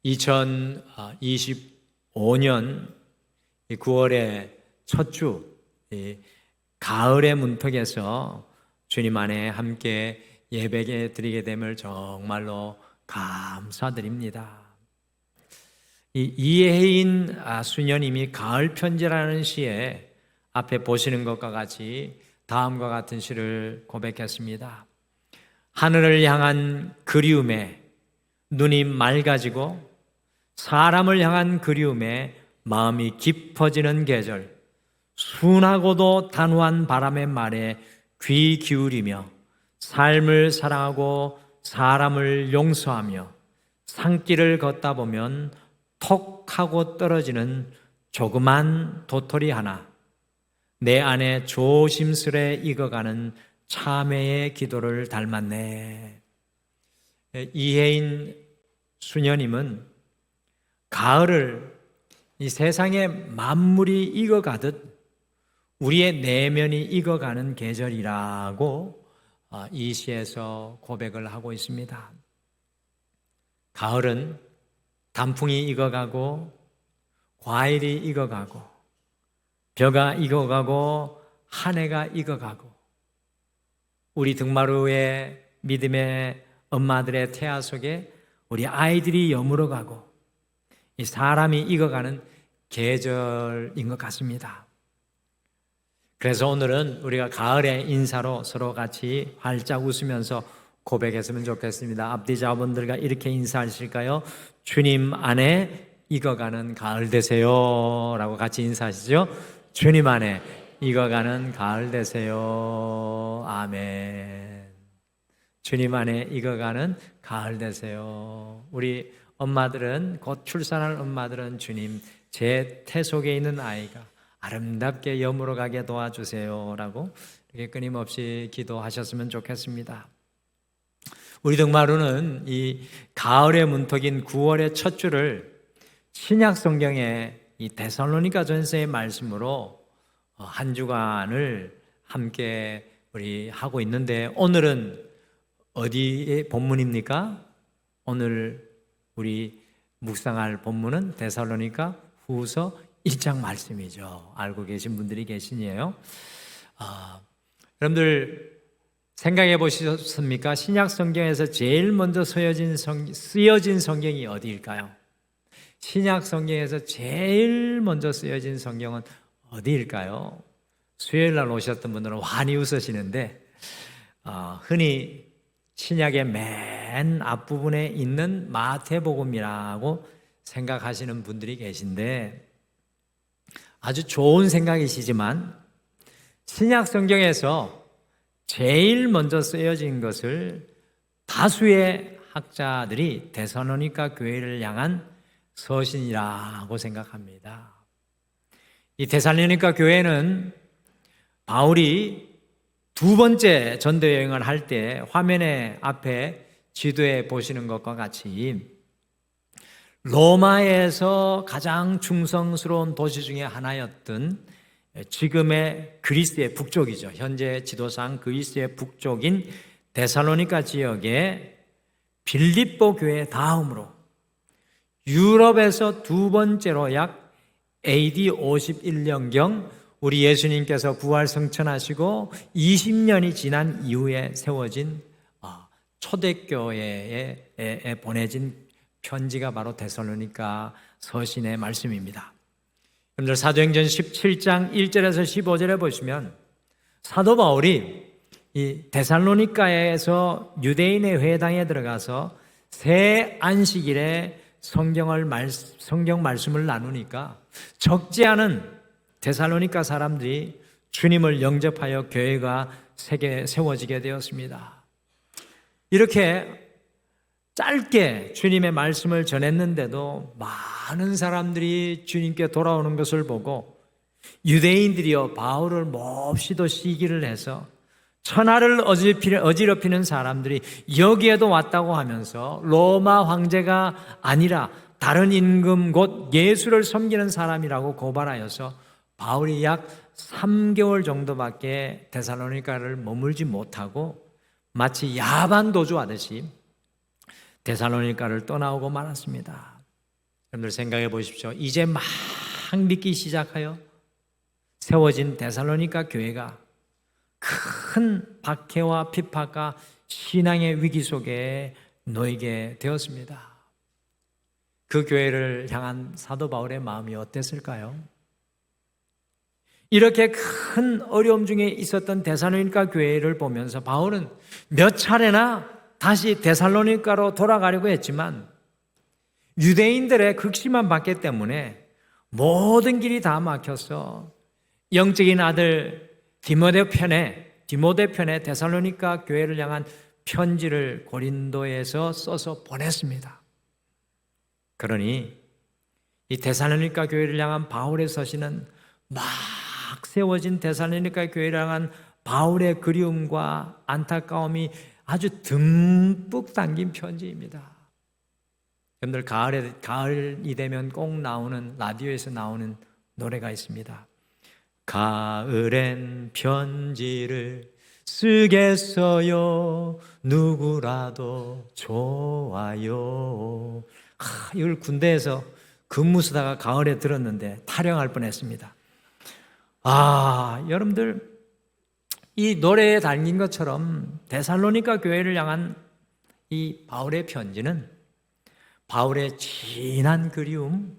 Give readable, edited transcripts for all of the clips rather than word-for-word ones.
2025년 9월의 첫 주, 가을의 문턱에서 주님 안에 함께 예배게 드리게 됨을 정말로 감사드립니다. 이혜인 수녀님이 가을 편지라는 시에 앞에 보시는 것과 같이 다음과 같은 시를 고백했습니다. 하늘을 향한 그리움에 눈이 맑아지고 사람을 향한 그리움에 마음이 깊어지는 계절, 순하고도 단호한 바람의 말에 귀 기울이며 삶을 사랑하고 사람을 용서하며 산길을 걷다 보면 톡 하고 떨어지는 조그만 도토리 하나, 내 안에 조심스레 익어가는 참회의 기도를 닮았네. 이혜인 수녀님은 가을을 이 세상의 만물이 익어가듯 우리의 내면이 익어가는 계절이라고 이 시에서 고백을 하고 있습니다. 가을은 단풍이 익어가고 과일이 익어가고 벼가 익어가고 한 해가 익어가고 우리 등마루의 믿음의 엄마들의 태아 속에 우리 아이들이 여물어가고 이 사람이 익어가는 계절인 것 같습니다. 그래서 오늘은 우리가 가을의 인사로 서로 같이 활짝 웃으면서 고백했으면 좋겠습니다. 앞뒤 자분들과 이렇게 인사하실까요? 주님 안에 익어가는 가을 되세요 라고 같이 인사하시죠. 주님 안에 익어가는 가을 되세요. 아멘. 주님 안에 익어가는 가을 되세요. 우리 엄마들은, 곧 출산할 엄마들은 주님, 제 태 속에 있는 아이가 아름답게 여물어가게 도와주세요 라고 이렇게 끊임없이 기도하셨으면 좋겠습니다. 우리 등마루는 이 가을의 문턱인 9월의 첫 주를 신약 성경의 이 데살로니가 전서의 말씀으로 한 주간을 함께 우리 하고 있는데, 오늘은 어디의 본문입니까? 오늘 우리 묵상할 본문은 데살로니가 후서 1장 말씀이죠. 알고 계신 분들이 계시니에요. 여러분들 생각해 보셨습니까? 신약 성경에서 제일 먼저 쓰여진 성경이 어디일까요? 신약 성경에서 제일 먼저 쓰여진 성경은 어디일까요? 수요일 날 오셨던 분들은 환히 웃으시는데 흔히 신약의 맨 앞부분에 있는 마태복음이라고 생각하시는 분들이 계신데, 아주 좋은 생각이시지만 신약 성경에서 제일 먼저 쓰여진 것을 다수의 학자들이 데살로니가 교회를 향한 서신이라고 생각합니다. 이 데살로니가 교회는 바울이 두 번째 전도 여행을 할 때 화면에 앞에 지도에 보시는 것과 같이 로마에서 가장 충성스러운 도시 중에 하나였던 지금의 그리스의 북쪽이죠. 현재 지도상 그리스의 북쪽인 데살로니가 지역의 빌립보 교회 다음으로 유럽에서 두 번째로 약 AD 51년경 우리 예수님께서 부활 승천하시고 20년이 지난 이후에 세워진 초대교회에 보내진 편지가 바로 데살로니가 서신의 말씀입니다. 여러분들 사도행전 17장 1절에서 15절에 보시면 사도 바울이 이 데살로니가에서 유대인의 회당에 들어가서 새 안식일에 성경 말씀을 나누니까 적지 않은 데살로니가 사람들이 주님을 영접하여 교회가 세워지게 되었습니다. 이렇게 짧게 주님의 말씀을 전했는데도 많은 사람들이 주님께 돌아오는 것을 보고 유대인들이여 바울을 몹시도 시기를 해서 천하를 어지럽히는 사람들이 여기에도 왔다고 하면서 로마 황제가 아니라 다른 임금 곧 예수를 섬기는 사람이라고 고발하여서 바울이 약 3개월 정도밖에 데살로니가를 머물지 못하고 마치 야반 도주하듯이 데살로니가를 떠나오고 말았습니다. 여러분들 생각해 보십시오. 이제 막 믿기 시작하여 세워진 데살로니가 교회가 큰 박해와 핍박과 신앙의 위기 속에 놓이게 되었습니다. 그 교회를 향한 사도 바울의 마음이 어땠을까요? 이렇게 큰 어려움 중에 있었던 데살로니가 교회를 보면서 바울은 몇 차례나 다시 데살로니가로 돌아가려고 했지만 유대인들의 극심한 박해 때문에 모든 길이 다 막혀서 영적인 아들 디모데 편에 데살로니가 교회를 향한 편지를 고린도에서 써서 보냈습니다. 그러니 이 데살로니가 교회를 향한 바울의 서신은 막 세워진 데살로니가 교회를 향한 바울의 그리움과 안타까움이 아주 듬뿍 담긴 편지입니다. 여러분들 가을이 되면 꼭 나오는 라디오에서 나오는 노래가 있습니다. 가을엔 편지를 쓰겠어요. 누구라도 좋아요. 이걸 군대에서 근무 쓰다가 가을에 들었는데 타령할 뻔했습니다. 여러분들 이 노래에 담긴 것처럼 데살로니가 교회를 향한 이 바울의 편지는 바울의 진한 그리움,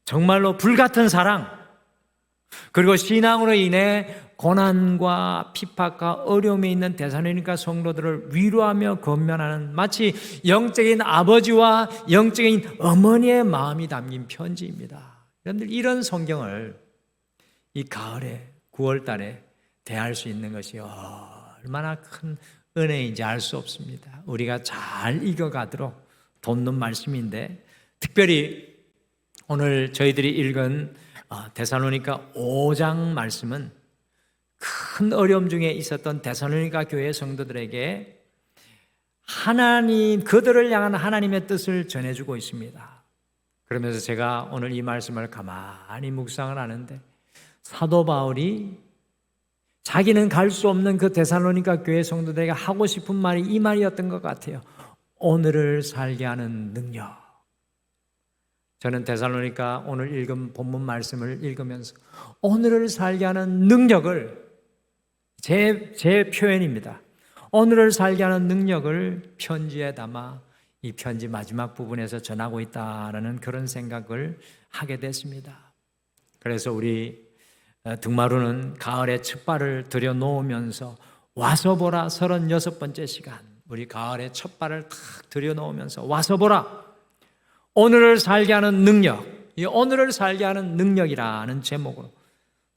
정말로 불같은 사랑, 그리고 신앙으로 인해 고난과 핍박과 어려움에 있는 데살로니가 성도들을 위로하며 권면하는 마치 영적인 아버지와 영적인 어머니의 마음이 담긴 편지입니다. 여러분들 이런 성경을 이 가을에 9월 달에 대할 수 있는 것이 얼마나 큰 은혜인지 알 수 없습니다. 우리가 잘 익어가도록 돕는 말씀인데, 특별히 오늘 저희들이 읽은 데살로니가 5장 말씀은 큰 어려움 중에 있었던 데살로니가 교회 성도들에게 그들을 향한 하나님의 뜻을 전해주고 있습니다. 그러면서 제가 오늘 이 말씀을 가만히 묵상을 하는데, 사도 바울이 자기는 갈 수 없는 그 데살로니가 교회 성도들에게 하고 싶은 말이 이 말이었던 것 같아요. 오늘을 살게 하는 능력. 저는 데살로니가 오늘 읽은 본문 말씀을 읽으면서 오늘을 살게 하는 능력을 제 표현입니다. 오늘을 살게 하는 능력을 편지에 담아 이 편지 마지막 부분에서 전하고 있다라는 그런 생각을 하게 됐습니다. 그래서 우리 등마루는 가을에 첫발을 들여놓으면서 와서 보라 36번째 시간, 우리 가을에 첫발을 탁 들여놓으면서 와서 보라 오늘을 살게 하는 능력, 이 오늘을 살게 하는 능력이라는 제목으로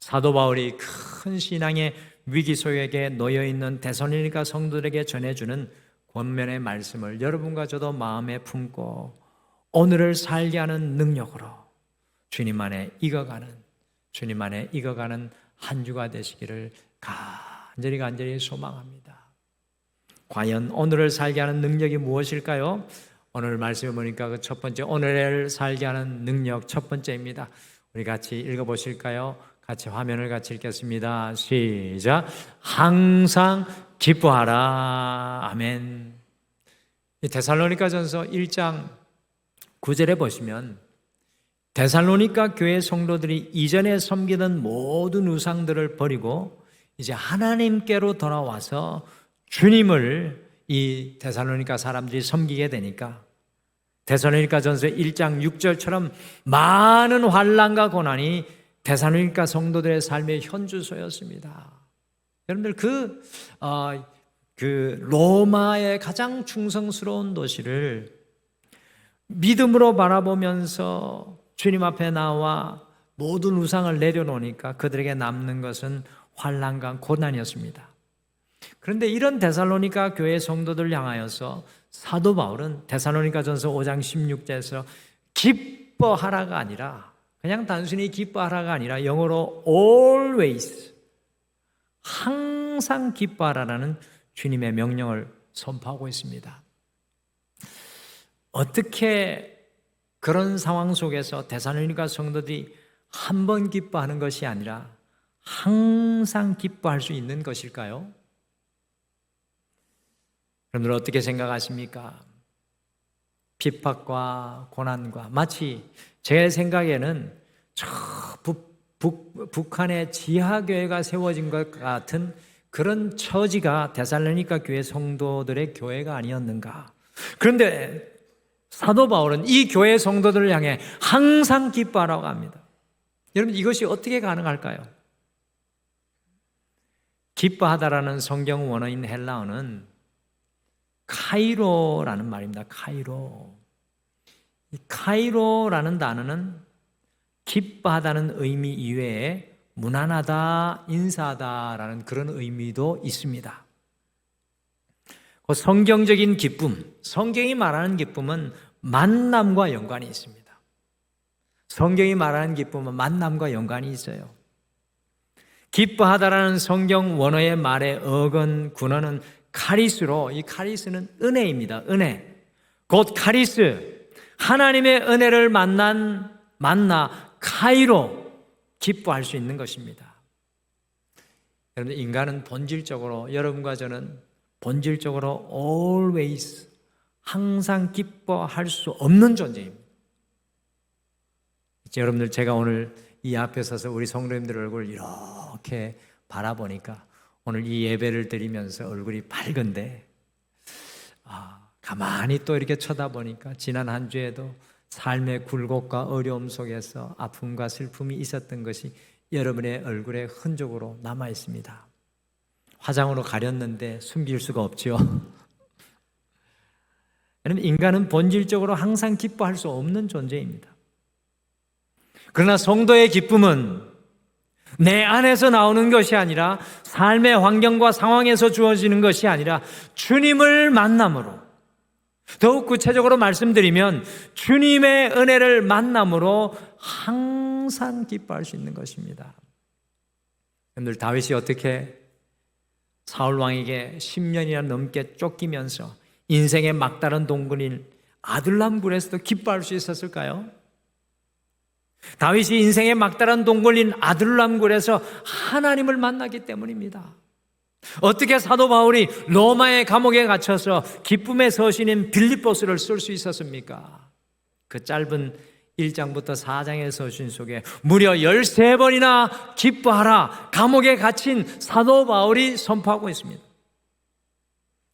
사도 바울이 큰 신앙의 위기 속에 놓여있는 데살로니가 성도들에게 전해주는 권면의 말씀을 여러분과 저도 마음에 품고 오늘을 살게 하는 능력으로 주님 안에 익어가는 한 주가 되시기를 간절히 소망합니다. 과연 오늘을 살게 하는 능력이 무엇일까요? 오늘 말씀해 보니까 그 첫 번째, 오늘을 살게 하는 능력 첫 번째입니다. 우리 같이 읽어보실까요? 같이 화면을 같이 읽겠습니다. 시작. 항상 기뻐하라. 아멘. 데살로니가전서 1장 9절에 보시면 데살로니가 교회 성도들이 이전에 섬기던 모든 우상들을 버리고 이제 하나님께로 돌아와서 주님을 이 데살로니가 사람들이 섬기게 되니까 데살로니가전서 1장 6절처럼 많은 환난과 고난이 데살로니가 성도들의 삶의 현주소였습니다. 여러분들 그 로마의 가장 충성스러운 도시를 믿음으로 바라보면서 주님 앞에 나와 모든 우상을 내려놓으니까 그들에게 남는 것은 환난과 고난이었습니다. 그런데 이런 데살로니가 교회 성도들 향하여서 사도 바울은 데살로니가전서 5장 16절에서 기뻐하라가 아니라, 그냥 단순히 기뻐하라가 아니라 영어로 always, 항상 기뻐하라라는 주님의 명령을 선포하고 있습니다. 어떻게 그런 상황 속에서 데살로니가 성도들이 한 번 기뻐하는 것이 아니라 항상 기뻐할 수 있는 것일까요? 여러분들 어떻게 생각하십니까? 핍박과 고난과 마치 제 생각에는 저 북한의 지하교회가 세워진 것 같은 그런 처지가 데살로니가 교회 성도들의 교회가 아니었는가. 그런데 사도 바울은 이 교회 성도들을 향해 항상 기뻐하라고 합니다. 여러분, 이것이 어떻게 가능할까요? 기뻐하다라는 성경 원어인 헬라어는 카이로라는 말입니다. 카이로. 이 카이로라는 단어는 기뻐하다는 의미 이외에 무난하다, 인사하다라는 그런 의미도 있습니다. 그 성경적인 기쁨, 성경이 말하는 기쁨은 만남과 연관이 있습니다. 성경이 말하는 기쁨은 만남과 연관이 있어요. 기뻐하다라는 성경 원어의 말의 어근 군어는 카리스로, 이 카리스는 은혜입니다. 은혜. 곧 카리스, 하나님의 은혜를 만나 카이로 기뻐할 수 있는 것입니다. 여러분, 인간은 본질적으로, 여러분과 저는 본질적으로 always, 항상 기뻐할 수 없는 존재입니다. 이제 여러분들, 제가 오늘 이 앞에 서서 우리 성도님들 얼굴을 이렇게 바라보니까 오늘 이 예배를 드리면서 얼굴이 밝은데, 가만히 또 이렇게 쳐다보니까 지난 한 주에도 삶의 굴곡과 어려움 속에서 아픔과 슬픔이 있었던 것이 여러분의 얼굴에 흔적으로 남아 있습니다. 화장으로 가렸는데 숨길 수가 없죠. 여러분, 인간은 본질적으로 항상 기뻐할 수 없는 존재입니다. 그러나 성도의 기쁨은 내 안에서 나오는 것이 아니라, 삶의 환경과 상황에서 주어지는 것이 아니라 주님을 만남으로, 더욱 구체적으로 말씀드리면 주님의 은혜를 만남으로 항상 기뻐할 수 있는 것입니다. 여러분들, 다윗이 어떻게 사울 왕에게 10년이나 넘게 쫓기면서 인생의 막다른 동굴인 아둘람 굴에서도 기뻐할 수 있었을까요? 다윗이 인생의 막다른 동굴인 아둘람 굴에서 하나님을 만나기 때문입니다. 어떻게 사도 바울이 로마의 감옥에 갇혀서 기쁨의 서신인 빌립보스를 쓸 수 있었습니까? 그 짧은 1장부터 4장의 서신 속에 무려 13번이나 기뻐하라, 감옥에 갇힌 사도 바울이 선포하고 있습니다.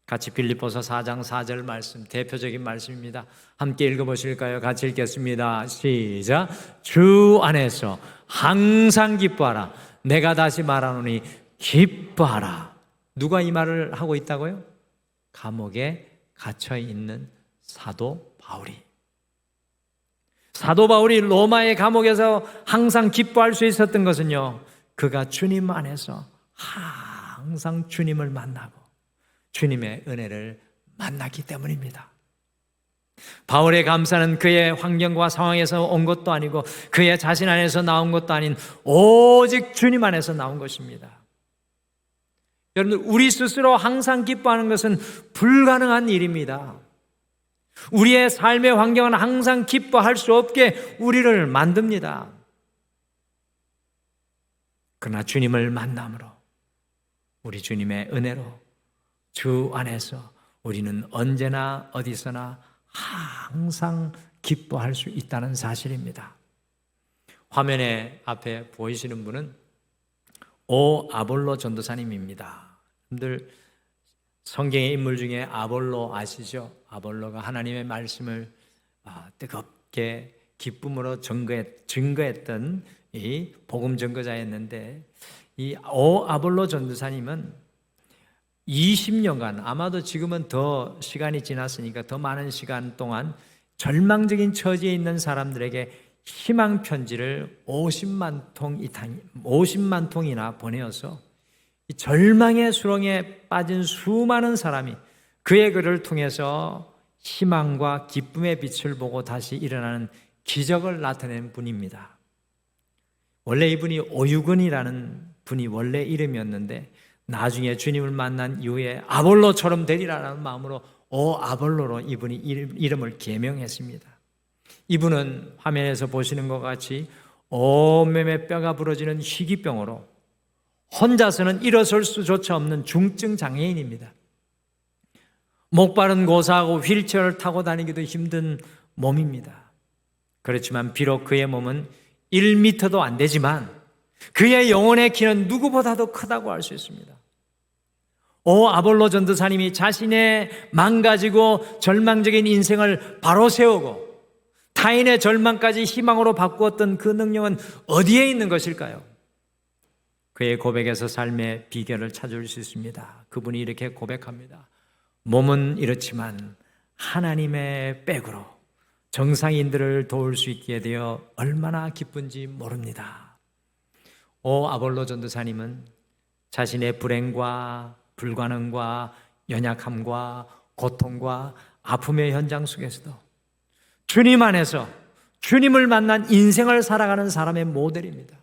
같이 빌립보서 4장 4절 말씀, 대표적인 말씀입니다. 함께 읽어보실까요? 같이 읽겠습니다. 시작. 주 안에서 항상 기뻐하라. 내가 다시 말하노니 기뻐하라. 누가 이 말을 하고 있다고요? 감옥에 갇혀 있는 사도 바울이. 사도 바울이 로마의 감옥에서 항상 기뻐할 수 있었던 것은요, 그가 주님 안에서 항상 주님을 만나고 주님의 은혜를 만났기 때문입니다. 바울의 감사는 그의 환경과 상황에서 온 것도 아니고 그의 자신 안에서 나온 것도 아닌 오직 주님 안에서 나온 것입니다. 여러분들, 우리 스스로 항상 기뻐하는 것은 불가능한 일입니다. 우리의 삶의 환경은 항상 기뻐할 수 없게 우리를 만듭니다. 그러나 주님을 만남으로, 우리 주님의 은혜로 주 안에서 우리는 언제나 어디서나 항상 기뻐할 수 있다는 사실입니다. 화면에 앞에 보이시는 분은 오 아볼로 전도사님입니다. 여러분들, 성경의 인물 중에 아볼로 아시죠? 아볼로가 하나님의 말씀을 뜨겁게 기쁨으로 증거했던 이 복음 증거자였는데, 이 오 아볼로 전도사님은 20년간, 아마도 지금은 더 시간이 지났으니까 더 많은 시간 동안 절망적인 처지에 있는 사람들에게 희망 편지를 50만 통이나 보내어서 이 절망의 수렁에 빠진 수많은 사람이 그의 글을 통해서 희망과 기쁨의 빛을 보고 다시 일어나는 기적을 나타낸 분입니다. 원래 이분이 오유근이라는 분이 원래 이름이었는데, 나중에 주님을 만난 이후에 아볼로처럼 되리라는 마음으로 오 아볼로로 이분이 이름을 개명했습니다. 이분은 화면에서 보시는 것 같이 온몸에 뼈가 부러지는 희귀병으로 혼자서는 일어설 수조차 없는 중증 장애인입니다. 목발은 고사하고 휠체어를 타고 다니기도 힘든 몸입니다. 그렇지만 비록 그의 몸은 1미터도 안 되지만 그의 영혼의 키는 누구보다도 크다고 할 수 있습니다. 오 아볼로 전도사님이 자신의 망가지고 절망적인 인생을 바로 세우고 타인의 절망까지 희망으로 바꾸었던 그 능력은 어디에 있는 것일까요? 그의 고백에서 삶의 비결을 찾을 수 있습니다. 그분이 이렇게 고백합니다. 몸은 이렇지만 하나님의 백으로 정상인들을 도울 수 있게 되어 얼마나 기쁜지 모릅니다. 오 아볼로 전도사님은 자신의 불행과 불가능과 연약함과 고통과 아픔의 현장 속에서도 주님 안에서 주님을 만난 인생을 살아가는 사람의 모델입니다.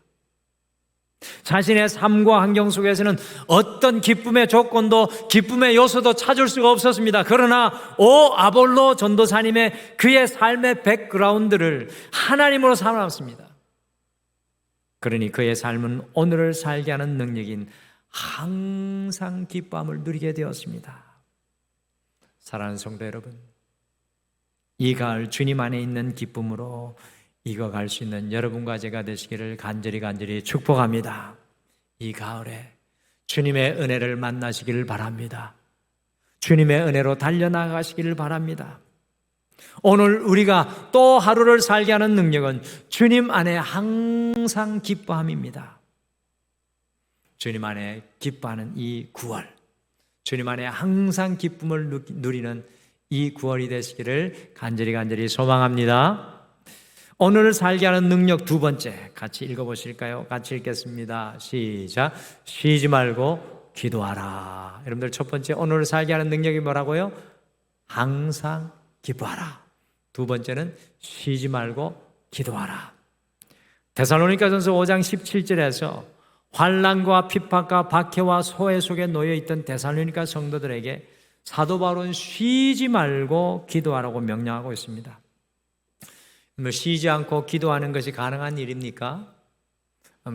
자신의 삶과 환경 속에서는 어떤 기쁨의 조건도 기쁨의 요소도 찾을 수가 없었습니다. 그러나 오 아볼로 전도사님의 그의 삶의 백그라운드를 하나님으로 삼았습니다. 그러니 그의 삶은 오늘을 살게 하는 능력인 항상 기쁨을 누리게 되었습니다. 사랑하는 성도 여러분, 이 가을 주님 안에 있는 기쁨으로 익어갈 수 있는 여러분과 제가 되시기를 간절히 축복합니다. 이 가을에 주님의 은혜를 만나시기를 바랍니다. 주님의 은혜로 달려나가시기를 바랍니다. 오늘 우리가 또 하루를 살게 하는 능력은 주님 안에 항상 기뻐함입니다. 주님 안에 기뻐하는 이 9월, 주님 안에 항상 기쁨을 누리는 이 9월이 되시기를 간절히 소망합니다. 오늘을 살게 하는 능력 두 번째 같이 읽어보실까요? 같이 읽겠습니다. 시작. 쉬지 말고 기도하라. 여러분들 첫 번째 오늘을 살게 하는 능력이 뭐라고요? 항상 기뻐하라. 두 번째는 쉬지 말고 기도하라. 데살로니가전서 5장 17절에서 환난과 핍박과 박해와 소외 속에 놓여 있던 데살로니가 성도들에게 사도 바울은 쉬지 말고 기도하라고 명령하고 있습니다. 쉬지 않고 기도하는 것이 가능한 일입니까?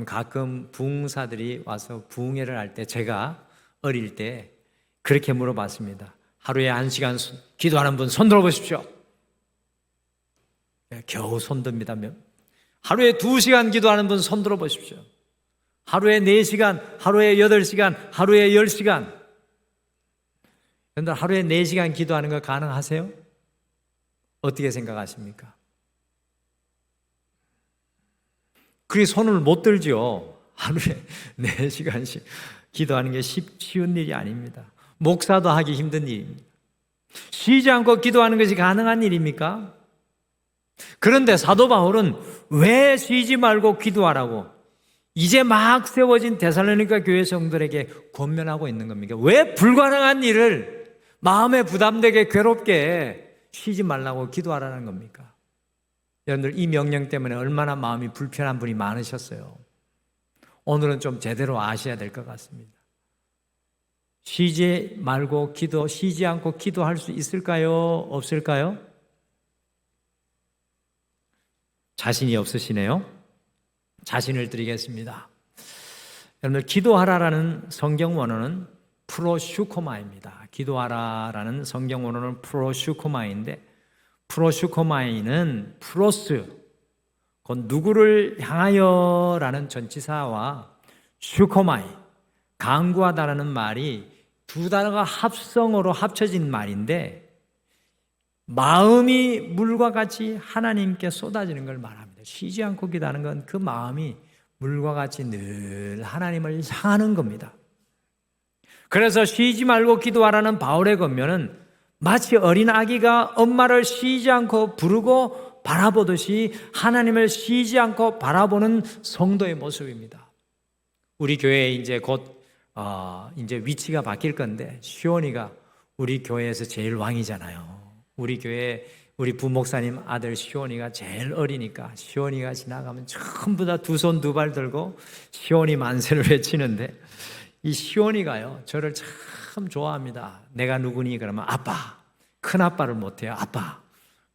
가끔 부흥사들이 와서 부흥회를 할 때 제가 어릴 때 그렇게 물어봤습니다. 하루에 1시간 기도하는 분 손 들어보십시오. 겨우 손 듭니다. 하루에 2시간 기도하는 분 손 들어보십시오. 하루에 4시간, 하루에 8시간, 하루에 10시간. 여러분들 하루에 4시간 기도하는 거 가능하세요? 어떻게 생각하십니까? 그게 손을 못 들죠. 하루에 4시간씩 기도하는 게 쉬운 일이 아닙니다. 목사도 하기 힘든 일입니다. 쉬지 않고 기도하는 것이 가능한 일입니까? 그런데 사도 바울은 왜 쉬지 말고 기도하라고 이제 막 세워진 데살로니가 교회 성도들에게 권면하고 있는 겁니까? 왜 불가능한 일을 마음에 부담되게 괴롭게 쉬지 말라고 기도하라는 겁니까? 여러분들 이 명령 때문에 얼마나 마음이 불편한 분이 많으셨어요. 오늘은 좀 제대로 아셔야 될 것 같습니다. 쉬지 말고 쉬지 않고 기도할 수 있을까요? 없을까요? 자신이 없으시네요. 자신을 드리겠습니다. 여러분들 기도하라라는 성경 원어는 프로슈코마입니다. 기도하라라는 성경 원어는 프로슈코마인데 프로슈코마이는 프로스, 곧 누구를 향하여라는 전치사와 슈코마이, 강구하다라는 말이 두 단어가 합성어로 합쳐진 말인데 마음이 물과 같이 하나님께 쏟아지는 걸 말합니다. 쉬지 않고 기도하는 건 그 마음이 물과 같이 늘 하나님을 향하는 겁니다. 그래서 쉬지 말고 기도하라는 바울의 권면은 마치 어린 아기가 엄마를 쉬지 않고 부르고 바라보듯이 하나님을 쉬지 않고 바라보는 성도의 모습입니다. 우리 교회에 이제 곧 이제 위치가 바뀔 건데 시온이가 우리 교회에서 제일 왕이잖아요. 우리 교회 우리 부목사님 아들 시온이가 제일 어리니까 시온이가 지나가면 전부 다 두 손 두 발 들고 시온이 만세를 외치는데 이 시온이가요 저를 참 좋아합니다. 내가 누구니? 그러면 아빠. 큰아빠를 못해요. 아빠.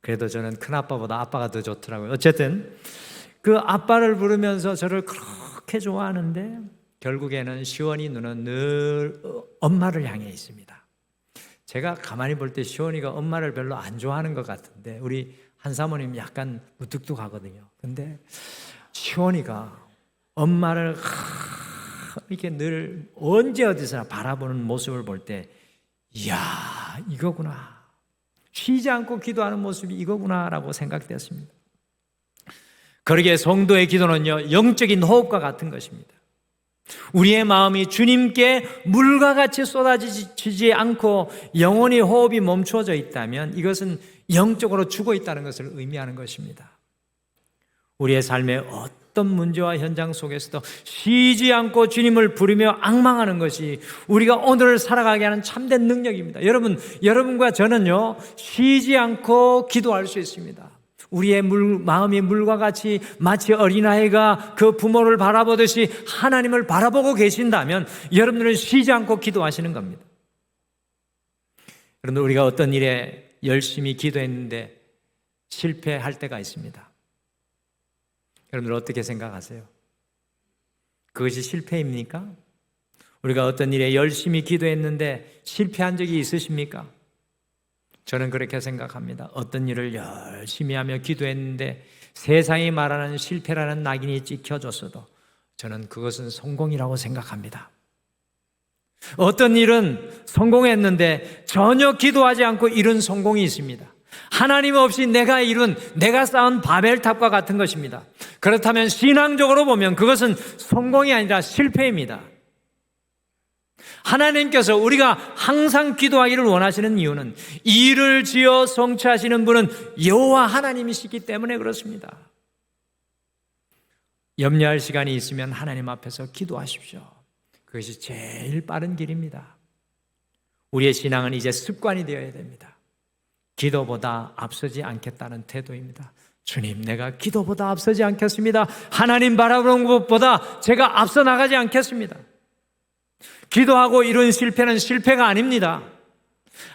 그래도 저는 큰아빠보다 아빠가 더 좋더라고요. 어쨌든 그 아빠를 부르면서 저를 그렇게 좋아하는데 결국에는 시온이 눈은 늘 엄마를 향해 있습니다. 제가 가만히 볼 때 시온이가 엄마를 별로 안 좋아하는 것 같은데 우리 한 사모님 약간 무뚝뚝하거든요. 근데 시온이가 엄마를 이렇게 늘 언제 어디서나 바라보는 모습을 볼 때 이야 이거구나, 쉬지 않고 기도하는 모습이 이거구나라고 생각되었습니다. 그러기에 성도의 기도는요 영적인 호흡과 같은 것입니다. 우리의 마음이 주님께 물과 같이 쏟아지지 않고 영원히 호흡이 멈춰져 있다면 이것은 영적으로 죽어 있다는 것을 의미하는 것입니다. 우리의 삶의 어떤 문제와 현장 속에서도 쉬지 않고 주님을 부르며 앙망하는 것이 우리가 오늘을 살아가게 하는 참된 능력입니다. 여러분과 저는요 쉬지 않고 기도할 수 있습니다. 우리의 마음이 물과 같이 마치 어린아이가 그 부모를 바라보듯이 하나님을 바라보고 계신다면 여러분들은 쉬지 않고 기도하시는 겁니다. 그런데 우리가 어떤 일에 열심히 기도했는데 실패할 때가 있습니다. 여러분들 어떻게 생각하세요? 그것이 실패입니까? 우리가 어떤 일에 열심히 기도했는데 실패한 적이 있으십니까? 저는 그렇게 생각합니다. 어떤 일을 열심히 하며 기도했는데 세상이 말하는 실패라는 낙인이 찍혀졌어도 저는 그것은 성공이라고 생각합니다. 어떤 일은 성공했는데 전혀 기도하지 않고 이룬 성공이 있습니다. 하나님 없이 내가 쌓은 바벨탑과 같은 것입니다. 그렇다면 신앙적으로 보면 그것은 성공이 아니라 실패입니다. 하나님께서 우리가 항상 기도하기를 원하시는 이유는 일을 지어 성취하시는 분은 여호와 하나님이시기 때문에 그렇습니다. 염려할 시간이 있으면 하나님 앞에서 기도하십시오. 그것이 제일 빠른 길입니다. 우리의 신앙은 이제 습관이 되어야 됩니다. 기도보다 앞서지 않겠다는 태도입니다. 주님, 내가 기도보다 앞서지 않겠습니다. 하나님 바라보는 것보다 제가 앞서 나가지 않겠습니다. 기도하고 이룬 실패는 실패가 아닙니다.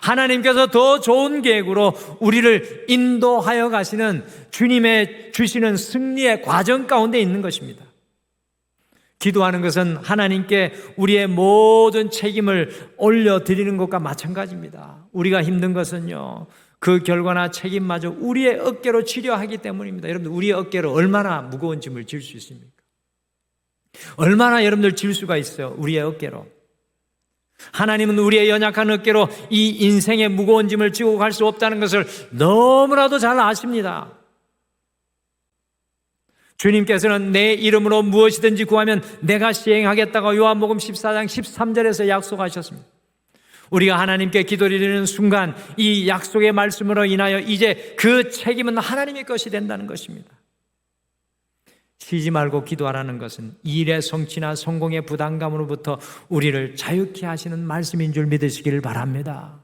하나님께서 더 좋은 계획으로 우리를 인도하여 가시는 주님의 주시는 승리의 과정 가운데 있는 것입니다. 기도하는 것은 하나님께 우리의 모든 책임을 올려드리는 것과 마찬가지입니다. 우리가 힘든 것은요, 그 결과나 책임마저 우리의 어깨로 치려하기 때문입니다. 여러분들, 우리의 어깨로 얼마나 무거운 짐을 질 수 있습니까? 얼마나 여러분들 질 수가 있어요? 우리의 어깨로. 하나님은 우리의 연약한 어깨로 이 인생의 무거운 짐을 지고 갈 수 없다는 것을 너무나도 잘 아십니다. 주님께서는 내 이름으로 무엇이든지 구하면 내가 시행하겠다고 요한복음 14장 13절에서 약속하셨습니다. 우리가 하나님께 기도드리는 순간 이 약속의 말씀으로 인하여 이제 그 책임은 하나님의 것이 된다는 것입니다. 쉬지 말고 기도하라는 것은 일의 성취나 성공의 부담감으로부터 우리를 자유케 하시는 말씀인 줄 믿으시기를 바랍니다.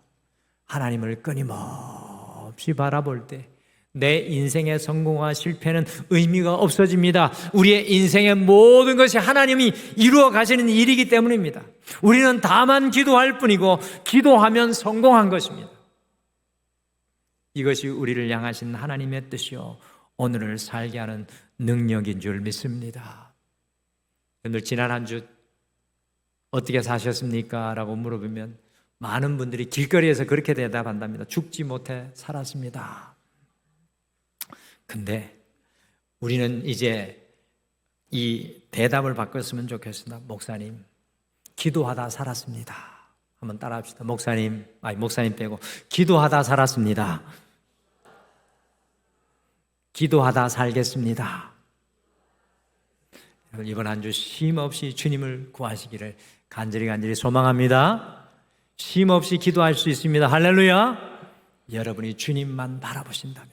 하나님을 끊임없이 바라볼 때 내 인생의 성공과 실패는 의미가 없어집니다. 우리의 인생의 모든 것이 하나님이 이루어 가시는 일이기 때문입니다. 우리는 다만 기도할 뿐이고 기도하면 성공한 것입니다. 이것이 우리를 향하신 하나님의 뜻이요 오늘을 살게 하는 능력인 줄 믿습니다. 오늘 지난 한 주 어떻게 사셨습니까? 라고 물어보면 많은 분들이 길거리에서 그렇게 대답한답니다. 죽지 못해 살았습니다. 근데 우리는 이제 이 대답을 바꿨으면 좋겠습니다. 목사님, 기도하다 살았습니다. 한번 따라 합시다. 목사님 빼고 기도하다 살았습니다. 기도하다 살겠습니다. 이번 한 주 쉼없이 주님을 구하시기를 간절히 소망합니다. 쉼없이 기도할 수 있습니다. 할렐루야. 여러분이 주님만 바라보신다면.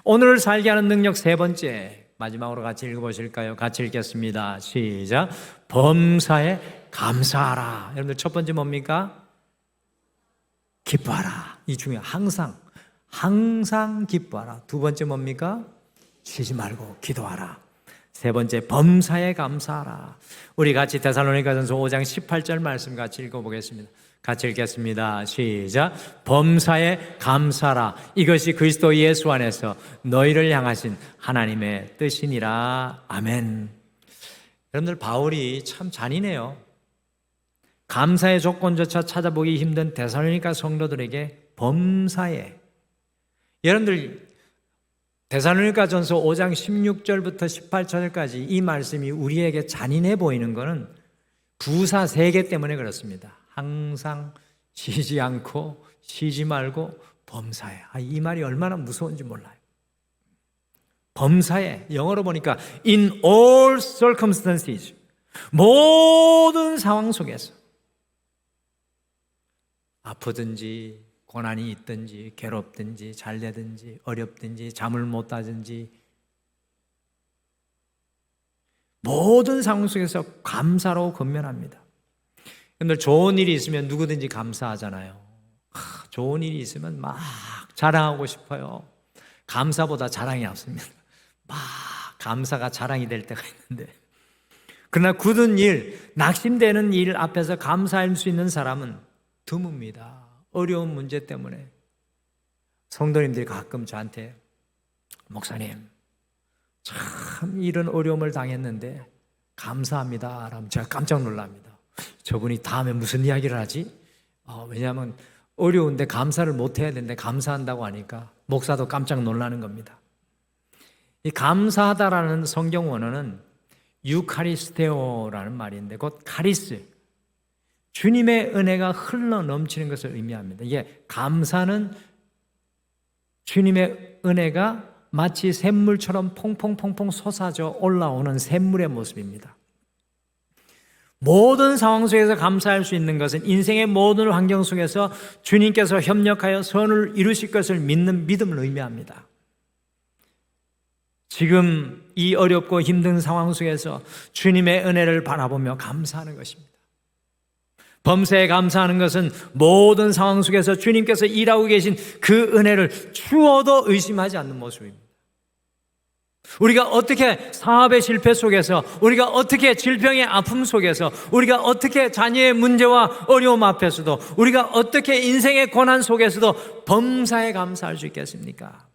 오늘을 살게 하는 능력 세 번째, 마지막으로 같이 읽어보실까요? 같이 읽겠습니다. 시작. 범사에 감사하라. 여러분들 첫 번째 뭡니까? 기뻐하라. 이 중요해요. 항상 기뻐하라. 두 번째 뭡니까? 쉬지 말고 기도하라. 세 번째, 범사에 감사하라. 우리 같이 데살로니가전서 5장 18절 말씀 같이 읽어보겠습니다. 같이 읽겠습니다. 시작. 범사에 감사하라. 이것이 그리스도 예수 안에서 너희를 향하신 하나님의 뜻이니라. 아멘. 여러분들, 바울이 참 잔인해요. 감사의 조건조차 찾아보기 힘든 데살로니가 성도들에게 범사에, 여러분들 데살로니가전서 5장 16절부터 18절까지 이 말씀이 우리에게 잔인해 보이는 것은 부사 3개 때문에 그렇습니다. 항상 쉬지 않고 쉬지 말고 범사에. 이 말이 얼마나 무서운지 몰라요. 범사에, 영어로 보니까 in all circumstances, 모든 상황 속에서 아프든지 고난이 있든지 괴롭든지 잘되든지 어렵든지 잠을 못 자든지 모든 상황 속에서 감사로 건면합니다. 여러분들 좋은 일이 있으면 누구든지 감사하잖아요. 좋은 일이 있으면 막 자랑하고 싶어요. 감사보다 자랑이 앞섭니다. 막 감사가 자랑이 될 때가 있는데, 그러나 굳은 일, 낙심되는 일 앞에서 감사할 수 있는 사람은 드뭅니다. 어려운 문제 때문에 성도님들이 가끔 저한테 목사님 참 이런 어려움을 당했는데 감사합니다 라면 제가 깜짝 놀랍니다. 저분이 다음에 무슨 이야기를 하지? 왜냐하면 어려운데 감사를 못해야 되는데 감사한다고 하니까 목사도 깜짝 놀라는 겁니다. 이 감사하다라는 성경 원어는 유카리스테오라는 말인데 곧 카리스, 주님의 은혜가 흘러 넘치는 것을 의미합니다. 이게 감사는 주님의 은혜가 마치 샘물처럼 퐁퐁퐁퐁 솟아져 올라오는 샘물의 모습입니다. 모든 상황 속에서 감사할 수 있는 것은 인생의 모든 환경 속에서 주님께서 협력하여 선을 이루실 것을 믿는 믿음을 의미합니다. 지금 이 어렵고 힘든 상황 속에서 주님의 은혜를 바라보며 감사하는 것입니다. 범사에 감사하는 것은 모든 상황 속에서 주님께서 일하고 계신 그 은혜를 추워도 의심하지 않는 모습입니다. 우리가 어떻게 사업의 실패 속에서, 우리가 어떻게 질병의 아픔 속에서, 우리가 어떻게 자녀의 문제와 어려움 앞에서도, 우리가 어떻게 인생의 고난 속에서도 범사에 감사할 수 있겠습니까?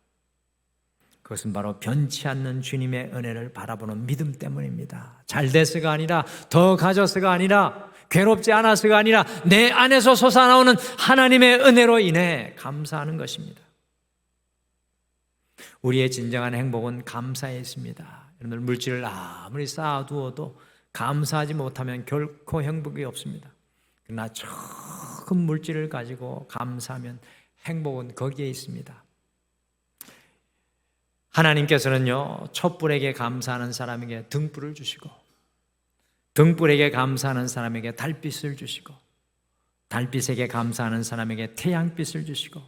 그것은 바로 변치 않는 주님의 은혜를 바라보는 믿음 때문입니다. 잘 돼서가 아니라, 더 가져서가 아니라, 괴롭지 않아서가 아니라 내 안에서 솟아나오는 하나님의 은혜로 인해 감사하는 것입니다. 우리의 진정한 행복은 감사에 있습니다. 여러분들 물질을 아무리 쌓아두어도 감사하지 못하면 결코 행복이 없습니다. 그러나 큰 물질을 가지고 감사하면 행복은 거기에 있습니다. 하나님께서는요, 촛불에게 감사하는 사람에게 등불을 주시고, 등불에게 감사하는 사람에게 달빛을 주시고, 달빛에게 감사하는 사람에게 태양빛을 주시고,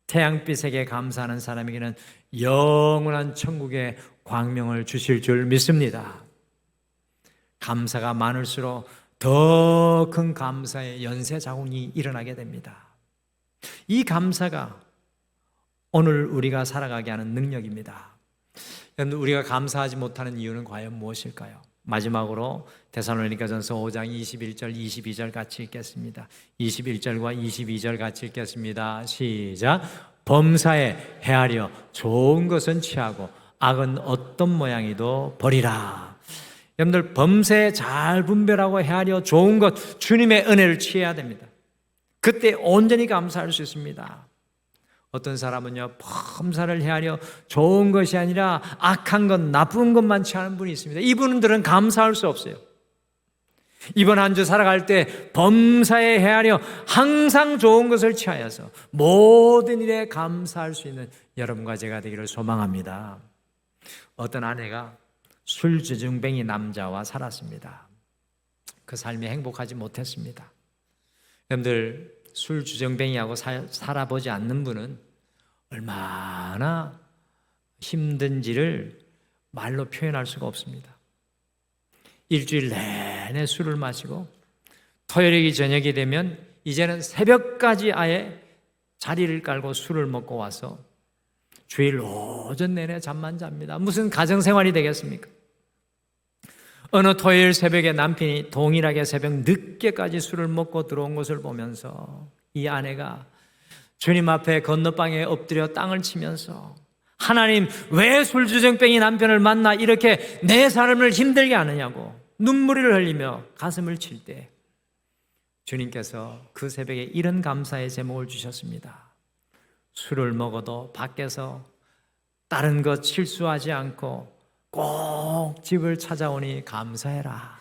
태양빛에게 감사하는 사람에게는 영원한 천국의 광명을 주실 줄 믿습니다. 감사가 많을수록 더 큰 감사의 연쇄 작용이 일어나게 됩니다. 이 감사가 오늘 우리가 살아가게 하는 능력입니다. 여러분, 우리가 감사하지 못하는 이유는 과연 무엇일까요? 마지막으로 데살로니가전서 5장 21절 22절 같이 읽겠습니다. 21절과 22절 같이 읽겠습니다. 시작. 범사에 헤아려 좋은 것은 취하고 악은 어떤 모양이도 버리라. 여러분들 범사에 잘 분별하고 헤아려 좋은 것, 주님의 은혜를 취해야 됩니다. 그때 온전히 감사할 수 있습니다. 어떤 사람은요, 범사를 헤아려 좋은 것이 아니라 악한 것, 나쁜 것만 취하는 분이 있습니다. 이분들은 감사할 수 없어요. 이번 한 주 살아갈 때 범사에 헤아려 항상 좋은 것을 취하여서 모든 일에 감사할 수 있는 여러분과 제가 되기를 소망합니다. 어떤 아내가 술주정뱅이 남자와 살았습니다. 그 삶이 행복하지 못했습니다. 여러분들, 술주정뱅이하고 살아보지 않는 분은 얼마나 힘든지를 말로 표현할 수가 없습니다. 일주일 내내 술을 마시고 토요일이 저녁이 되면 이제는 새벽까지 아예 자리를 깔고 술을 먹고 와서 주일 오전 내내 잠만 잡니다. 무슨 가정생활이 되겠습니까? 어느 토요일 새벽에 남편이 동일하게 새벽 늦게까지 술을 먹고 들어온 것을 보면서 이 아내가 주님 앞에 건너방에 엎드려 땅을 치면서 하나님, 왜 술주정뱅이 남편을 만나 이렇게 내 삶을 힘들게 하느냐고 눈물을 흘리며 가슴을 칠 때 주님께서 그 새벽에 이런 감사의 제목을 주셨습니다. 술을 먹어도 밖에서 다른 것 실수하지 않고 꼭 집을 찾아오니 감사해라.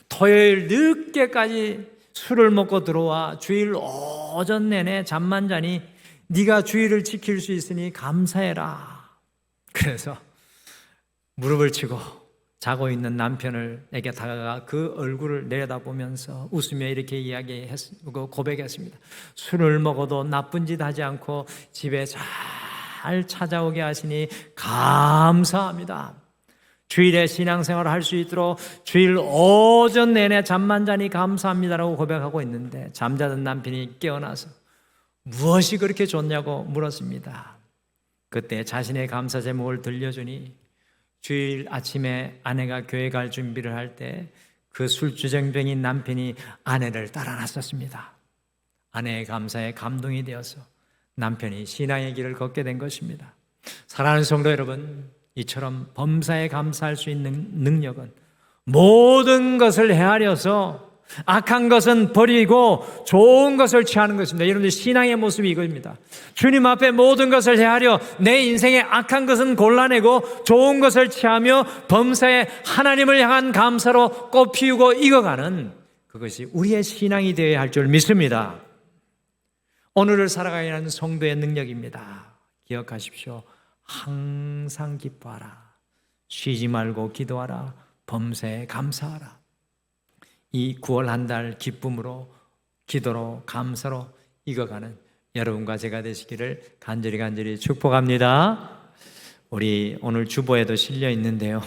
토요일 늦게까지 술을 먹고 들어와 주일 오전 내내 잠만 자니 네가 주일을 지킬 수 있으니 감사해라. 그래서 무릎을 치고 자고 있는 남편에게 다가가 그 얼굴을 내려다보면서 웃으며 이렇게 고백했습니다. 술을 먹어도 나쁜 짓 하지 않고 집에 잘 찾아오게 하시니 감사합니다. 주일에 신앙생활을 할 수 있도록 주일 오전 내내 잠만 자니 감사합니다라고 고백하고 있는데 잠자던 남편이 깨어나서 무엇이 그렇게 좋냐고 물었습니다. 그때 자신의 감사 제목을 들려주니 주일 아침에 아내가 교회 갈 준비를 할 때 그 술주정뱅인 남편이 아내를 따라 나섰습니다. 아내의 감사에 감동이 되어서 남편이 신앙의 길을 걷게 된 것입니다. 사랑하는 성도 여러분, 이처럼 범사에 감사할 수 있는 능력은 모든 것을 헤아려서 악한 것은 버리고 좋은 것을 취하는 것입니다. 여러분들 신앙의 모습이 이겁니다. 주님 앞에 모든 것을 헤아려 내 인생의 악한 것은 골라내고 좋은 것을 취하며 범사에 하나님을 향한 감사로 꽃피우고 익어가는 그것이 우리의 신앙이 되어야 할 줄 믿습니다. 오늘을 살아가야 하는 성도의 능력입니다. 기억하십시오. 항상 기뻐하라. 쉬지 말고 기도하라. 범사에 감사하라. 이 9월 한 달 기쁨으로, 기도로, 감사로 익어가는 여러분과 제가 되시기를 간절히 축복합니다. 우리 오늘 주보에도 실려 있는데요.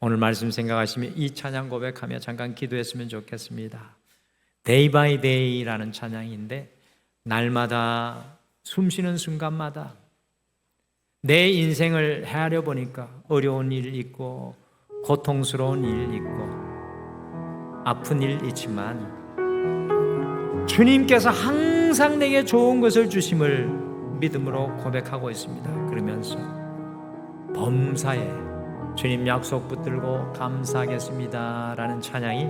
오늘 말씀 생각하시면 이 찬양 고백하며 잠깐 기도했으면 좋겠습니다. Day by Day라는 찬양인데 날마다 숨쉬는 순간마다 내 인생을 헤아려 보니까 어려운 일 있고 고통스러운 일 있고 아픈 일 있지만 주님께서 항상 내게 좋은 것을 주심을 믿음으로 고백하고 있습니다. 그러면서 범사에 주님 약속 붙들고 감사하겠습니다 라는 찬양이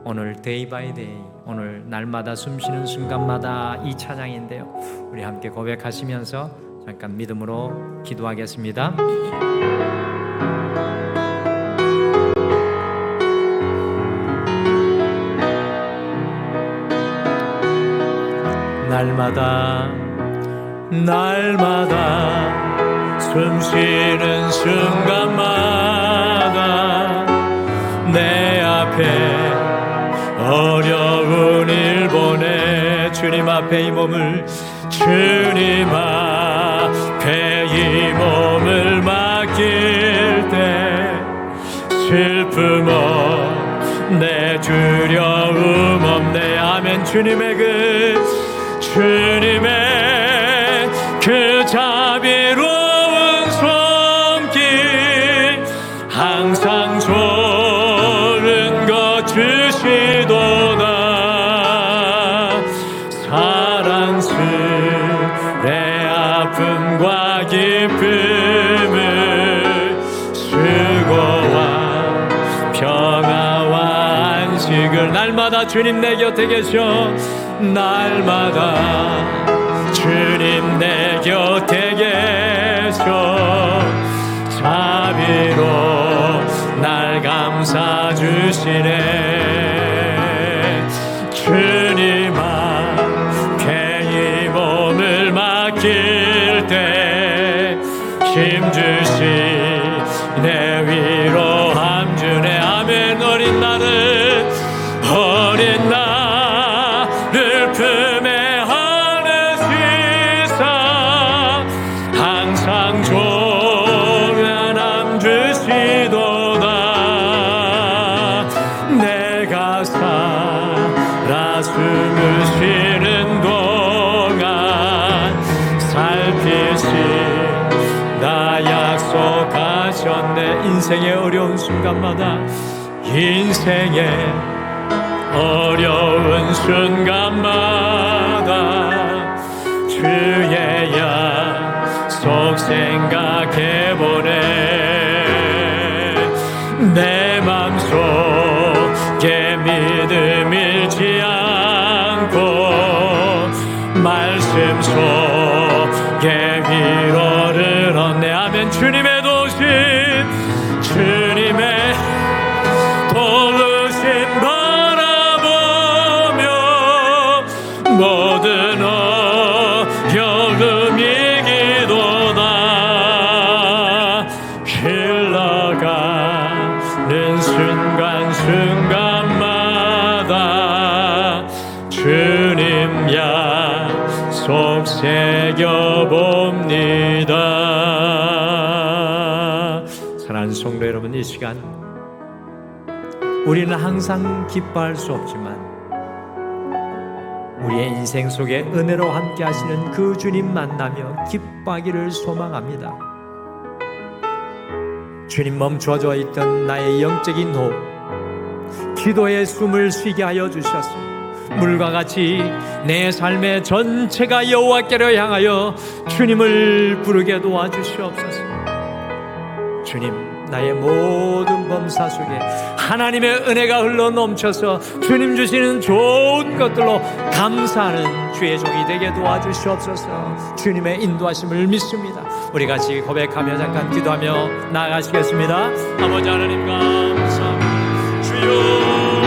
오늘 Day by Day, 오늘 날마다 숨쉬는 순간마다 이 찬양인데요. 우리 함께 고백하시면서 잠깐 믿음으로 기도하겠습니다. 날마다 숨쉬는 순간마다 내 앞에 어려운 일 보내 주님 앞에 이 몸을 주님 앞에 이 몸을 맡길 때 슬픔 없네 두려움 없네 아멘. 주님의 그 자비로운 손길 항상 좋은 것 주시도다. 사랑스레 아픔과 기쁨을 수고와 평화와 안식을 날마다 주님 내 곁에 계셔 날마다 주님 내 곁에 계셔 자비로 날 감싸 주시네. 주님 앞에 이 몸을 맡길 때 힘 주시네 위로함 주네 아멘. 어린 나를 품에 안으시사 항상 조명함 주시도다. 내가 살아 숨을 쉬는 동안 살피시다 약속하셨네. 인생의 어려운 순간마다 인생의 어려운 순간마다 주의 약속 생각해보네. 내 맘속에 믿음 잃지 아멘. 주님의 도우심, 주님의 도우심 바라보며 모든 어려움 이기도다. 흘러가는 순간순간마다 주님 약속 새겨봅니다. 사랑하는 성도 여러분, 이 시간 우리는 항상 기뻐할 수 없지만 우리의 인생 속에 은혜로 함께 하시는 그 주님 만나며 기뻐하기를 소망합니다. 주님, 멈춰져 있던 나의 영적인 호흡, 기도의 숨을 쉬게 하여 주셔서 물과 같이 내 삶의 전체가 여호와께로 향하여 주님을 부르게 도와주시옵소서. 주님, 나의 모든 범사 속에 하나님의 은혜가 흘러 넘쳐서 주님 주시는 좋은 것들로 감사하는 주의 종이 되게 도와주시옵소서. 주님의 인도하심을 믿습니다. 우리 같이 고백하며 잠깐 기도하며 나아가시겠습니다. 아버지 하나님 감사합니다. 주여,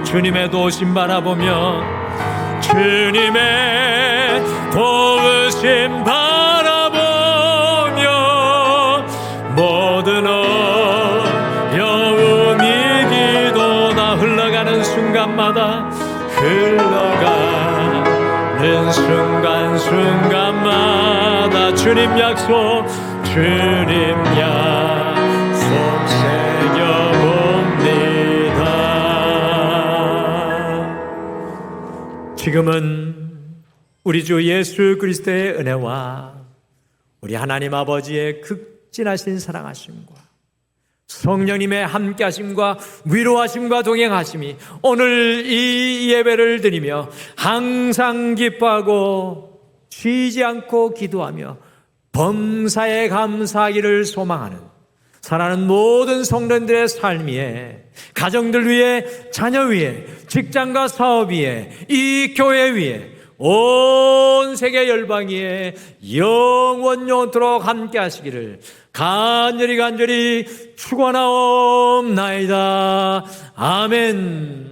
주님의 도우심 바라보며 주님의 도우심 바라보며 모든 어려움 이기도다. 흘러가는 순간마다 흘러가는 순간순간마다 주님 약속, 주님 약속 새겨봅니다. 지금은 우리 주 예수 그리스도의 은혜와 우리 하나님 아버지의 극진하신 사랑하심과 성령님의 함께하심과 위로하심과 동행하심이 오늘 이 예배를 드리며 항상 기뻐하고 쉬지 않고 기도하며 범사에 감사하기를 소망하는 사랑하는 모든 성도들의 삶 위에, 가정들 위에, 자녀 위에, 직장과 사업 위에, 이 교회 위에, 온 세계 열방 위에 영원토록 함께 하시기를 간절히 축원하옵나이다. 아멘.